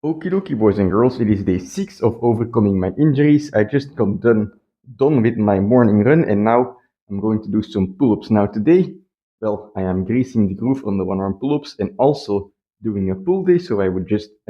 Okie dokie, boys and girls, it is day 6 of overcoming my injuries. I just got done with my morning run and now I'm going to do some pull-ups. Now today, well, I am greasing the groove on the one-arm pull-ups and also doing a pull day, so I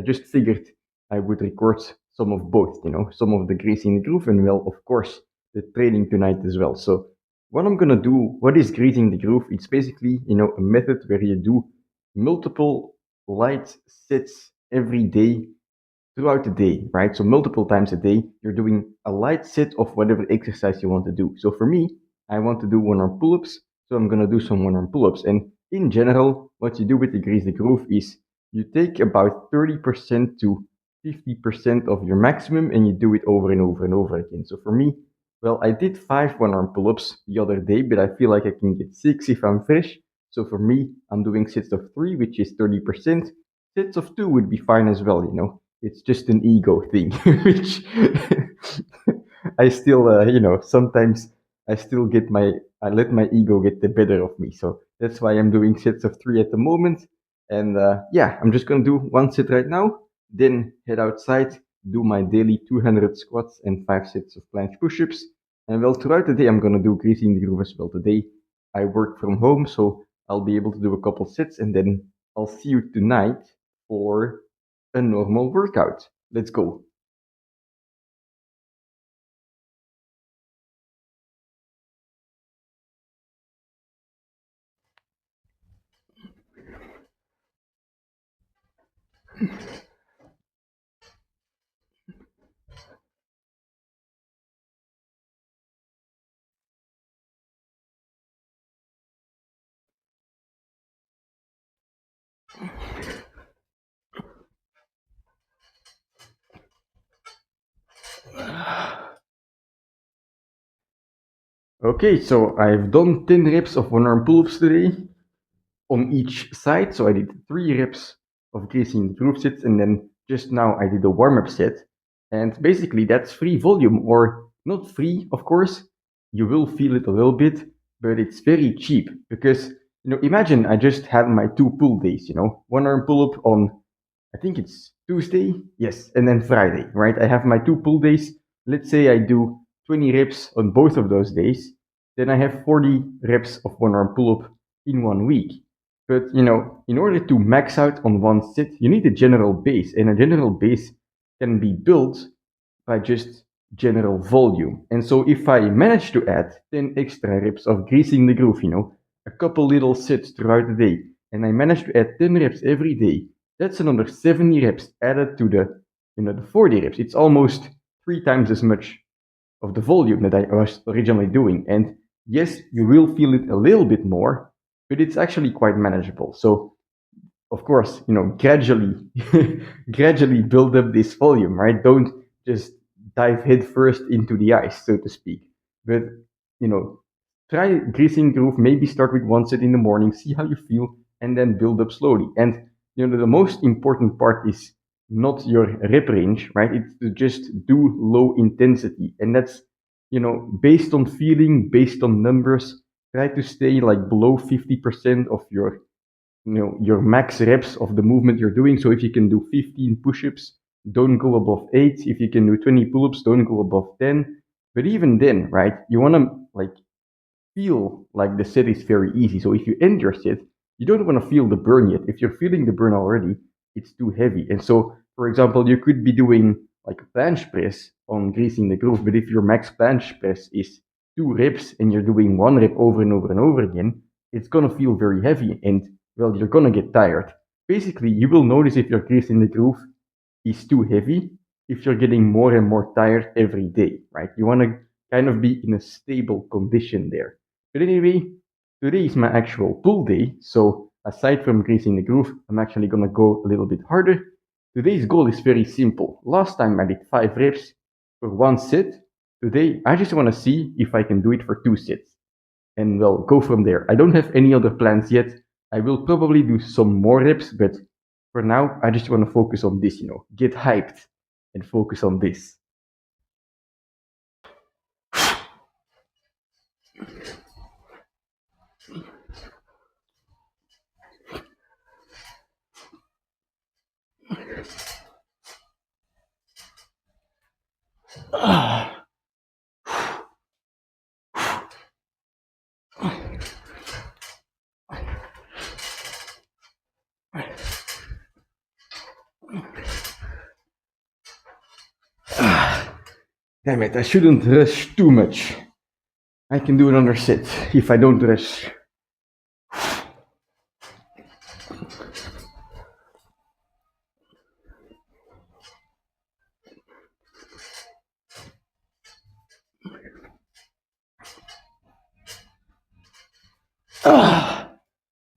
just figured I would record some of both, some of the greasing the groove and well, of course, the training tonight as well. So what is greasing the groove? It's basically, a method where you do multiple light sets every day throughout the day, right? So multiple times a day, you're doing a light set of whatever exercise you want to do. So for me, I want to do one-arm pull-ups, so I'm gonna do some one-arm pull-ups. And in general, what you do with the Grease the Groove is you take about 30% to 50% of your maximum and you do it over and over and over again. So for me, well, I did 5 one-arm pull-ups the other day, but I feel like I can get 6 if I'm fresh. So for me, I'm doing sets of 3, which is 30%. Sets of 2 would be fine as well. It's just an ego thing, which I still, sometimes I let my ego get the better of me. So that's why I'm doing sets of 3 at the moment. And yeah, I'm just gonna do one set right now, then head outside, do my daily 200 squats and 5 sets of planche push-ups. And well, throughout the day, I'm gonna do greasing the groove as well. Today, I work from home, so I'll be able to do a couple sets, and then I'll see you tonight for a normal workout. Let's go. Okay, so I've done 10 reps of one arm pull ups today on each side. So I did 3 reps of greasing the groove sets, and then just now I did a warm up set. And basically, that's free volume, or not free, of course. You will feel it a little bit, but it's very cheap because, imagine I just had my 2 pull days, one arm pull up on, I think it's Tuesday, yes, and then Friday, right? I have my 2 pull days. Let's say I do 20 reps on both of those days, then I have 40 reps of one arm pull up in 1 week. But in order to max out on one set, you need a general base, and a general base can be built by just general volume. And so if I manage to add 10 extra reps of greasing the groove, a couple little sets throughout the day, and I manage to add 10 reps every day, that's another 70 reps added to the 40 reps. It's almost 3 times as much of the volume that I was originally doing. And yes, you will feel it a little bit more, but it's actually quite manageable. So of course, gradually, gradually build up this volume, right? Don't just dive headfirst into the ice, so to speak. But, you know, try greasing groove, maybe start with one set in the morning, see how you feel, and then build up slowly. And, the most important part is not your rep range, right? It's to just do low intensity. And that's, based on feeling, based on numbers, try to stay like below 50% of your max reps of the movement you're doing. So if you can do 15 push-ups, don't go above 8. If you can do 20 pull-ups, don't go above 10. But even then, right, you want to like feel like the set is very easy. So if you end your set, you don't want to feel the burn yet. If you're feeling the burn already, it's too heavy. And so, for example, you could be doing like a planche press on greasing the groove, but if your max planche press is 2 reps and you're doing 1 rep over and over and over again, it's gonna feel very heavy and well, you're gonna get tired. Basically, you will notice if your greasing the groove is too heavy if you're getting more and more tired every day, right? You want to kind of be in a stable condition there. But anyway, today is my actual pull day. So aside from greasing the groove, I'm actually gonna go a little bit harder. Today's goal is very simple. Last time I did 5 reps for one set. Today I just want to see if I can do it for 2 sets. And well, go from there. I don't have any other plans yet. I will probably do some more reps, but for now, I just want to focus on this, get hyped and focus on this. Damn it, I shouldn't rush too much. I can do another set if I don't rush.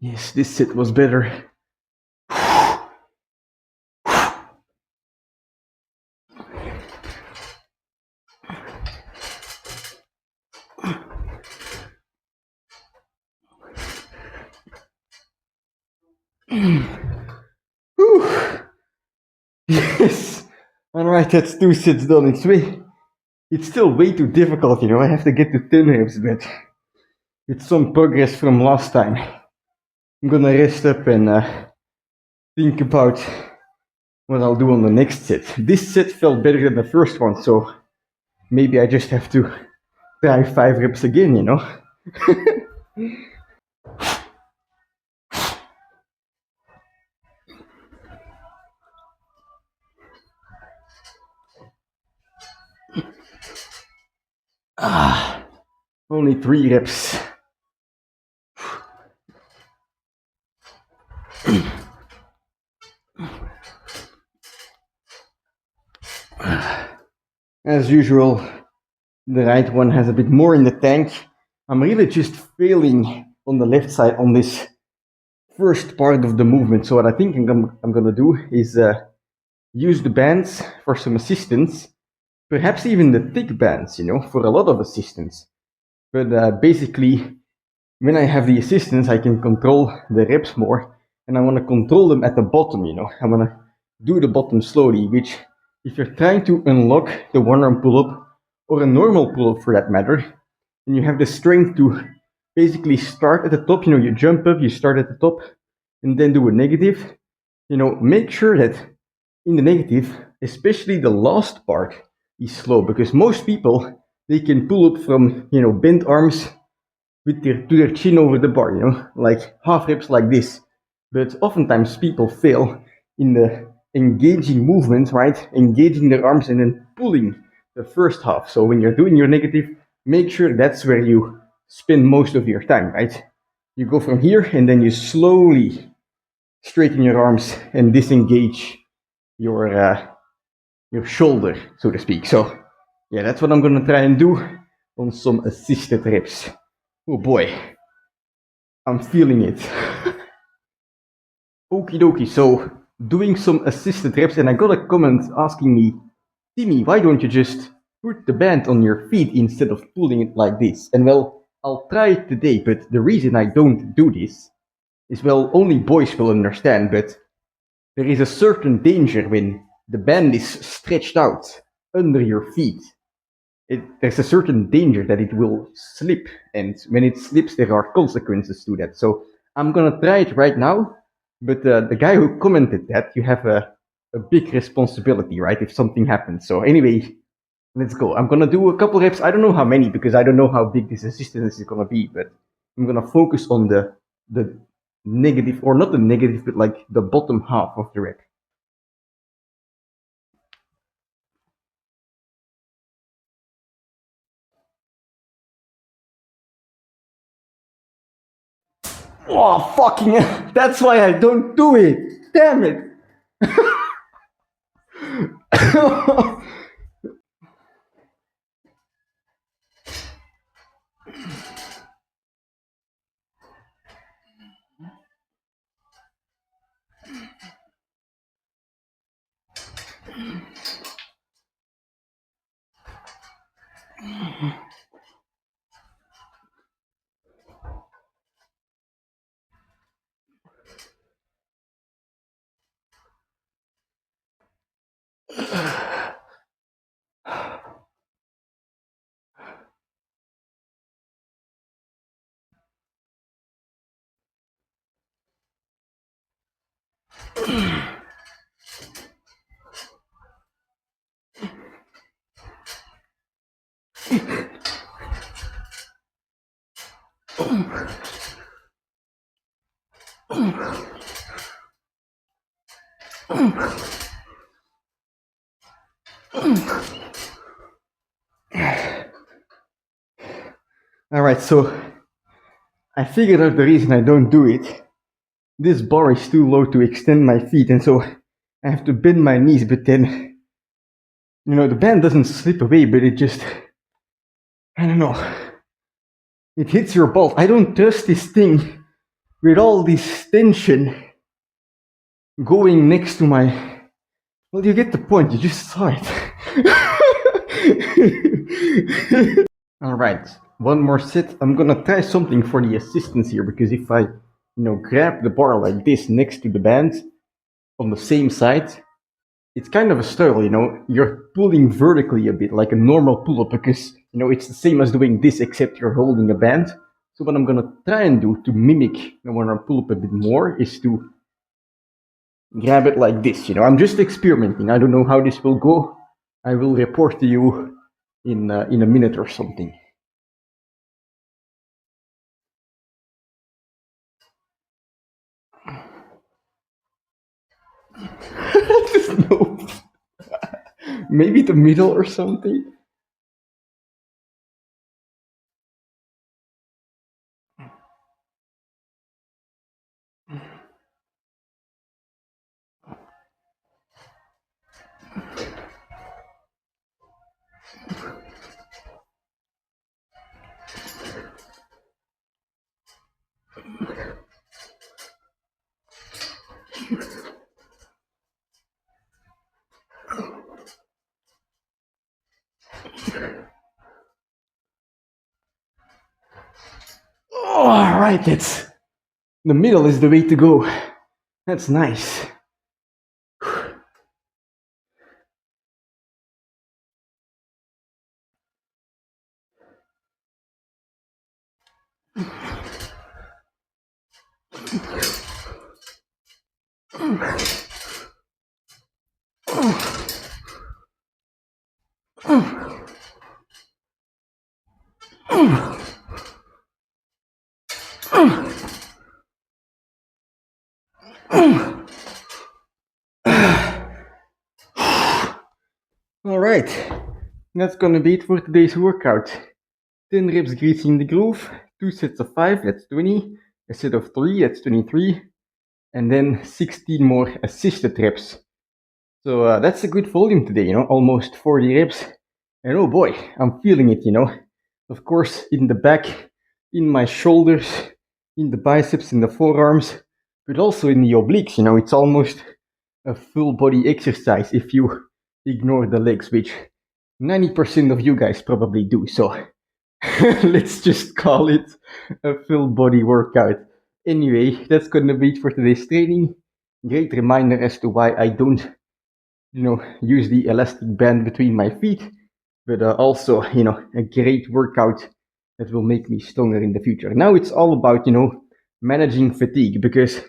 Yes, this set was better. Yes. Alright, that's 2 sets done. It's still way too difficult, you know. I have to get to 10 reps, but it's some progress from last time. I'm gonna rest up and think about what I'll do on the next set. This set felt better than the first one, so maybe I just have to try 5 reps again, you know. Only 3 reps. As usual, the right one has a bit more in the tank. I'm really just failing on the left side on this first part of the movement. So what I think I'm gonna do is use the bands for some assistance, perhaps even the thick bands, you know, for a lot of assistance. But basically, when I have the assistance, I can control the reps more, and I want to control them at the bottom, you know. I want to do the bottom slowly, which, if you're trying to unlock the one-arm pull-up, or a normal pull-up for that matter, and you have the strength to basically start at the top, you know, you jump up, you start at the top, and then do a negative, you know, make sure that in the negative, especially the last part, is slow, because most people, they can pull up from, you know, bent arms with to their chin over the bar, you know, like half reps like this. But oftentimes people fail in the engaging movement, right? Engaging their arms and then pulling the first half. So when you're doing your negative, make sure that's where you spend most of your time, right? You go from here and then you slowly straighten your arms and disengage your shoulder, so to speak. So yeah, that's what I'm gonna try and do on some assisted reps. Oh boy, I'm feeling it. Okie dokie, so doing some assisted reps, and I got a comment asking me, Timmy, why don't you just put the band on your feet instead of pulling it like this? And well, I'll try it today, but the reason I don't do this is, well, only boys will understand, but there is a certain danger when the band is stretched out under your feet. There's a certain danger that it will slip, and when it slips, there are consequences to that. So I'm gonna try it right now, but the guy who commented that, you have a big responsibility, right, if something happens. So anyway, let's go. I'm gonna do a couple reps. I don't know how many, because I don't know how big this assistance is gonna be, but I'm gonna focus on the negative, or not the negative, but like the bottom half of the rep. Oh, fucking hell. That's why I don't do it. Damn it. Alright, so I figured out the reason I don't do it. This bar is too low to extend my feet, and so I have to bend my knees, but then, the band doesn't slip away, but it just, I don't know, it hits your balls. I don't trust this thing with all this tension going next to my, well, you get the point, you just saw it. Alright, one more set. I'm gonna try something for the assistance here, because if I, grab the bar like this next to the band on the same side, it's kind of a struggle, you're pulling vertically a bit, like a normal pull-up, because, it's the same as doing this, except you're holding a band. So what I'm gonna try and do to mimic when I pull up a bit more is to grab it like this, I'm just experimenting. I don't know how this will go. I will report to you in a minute or something. No. Maybe the middle or something. Oh, all right, the middle is the way to go. That's nice. Alright, that's gonna be it for today's workout. 10 reps greasing the groove, 2 sets of 5, that's 20, a set of 3, that's 23, and then 16 more assisted reps. So that's a good volume today, almost 40 reps. And oh boy, I'm feeling it, Of course, in the back, in my shoulders, in the biceps, in the forearms, but also in the obliques, it's almost a full body exercise if you ignore the legs, which 90% of you guys probably do. So let's just call it a full body workout. Anyway, that's gonna be it for today's training. Great reminder as to why I don't, use the elastic band between my feet, but also, a great workout that will make me stronger in the future. Now it's all about, managing fatigue, because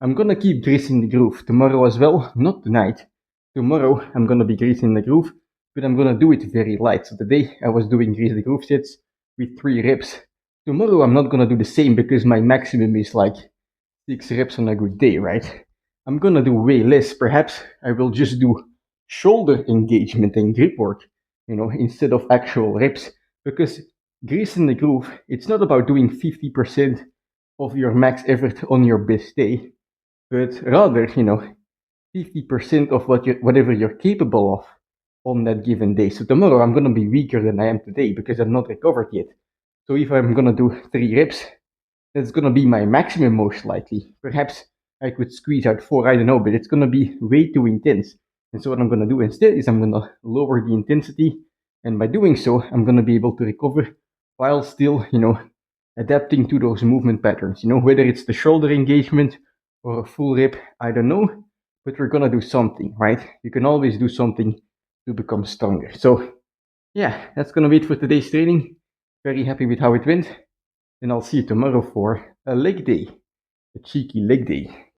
I'm gonna keep greasing the groove tomorrow as well, not tonight. Tomorrow I'm gonna be greasing the groove, but I'm gonna do it very light. So today I was doing grease the groove sets with 3 reps. Tomorrow I'm not gonna do the same, because my maximum is like 6 reps on a good day, right? I'm gonna do way less. Perhaps I will just do shoulder engagement and grip work, instead of actual reps, because greasing the groove, it's not about doing 50% of your max effort on your best day, but rather, 50% of whatever you're capable of on that given day. So tomorrow I'm gonna be weaker than I am today, because I'm not recovered yet. So if I'm gonna do 3 reps, that's gonna be my maximum most likely. Perhaps I could squeeze out 4, I don't know, but it's gonna be way too intense. And so what I'm gonna do instead is I'm gonna lower the intensity, and by doing so, I'm gonna be able to recover while still, adapting to those movement patterns. Whether it's the shoulder engagement or a full rep, I don't know, but we're gonna do something, right? You can always do something to become stronger. So yeah, that's gonna be it for today's training. Very happy with how it went, and I'll see you tomorrow for a leg day, a cheeky leg day.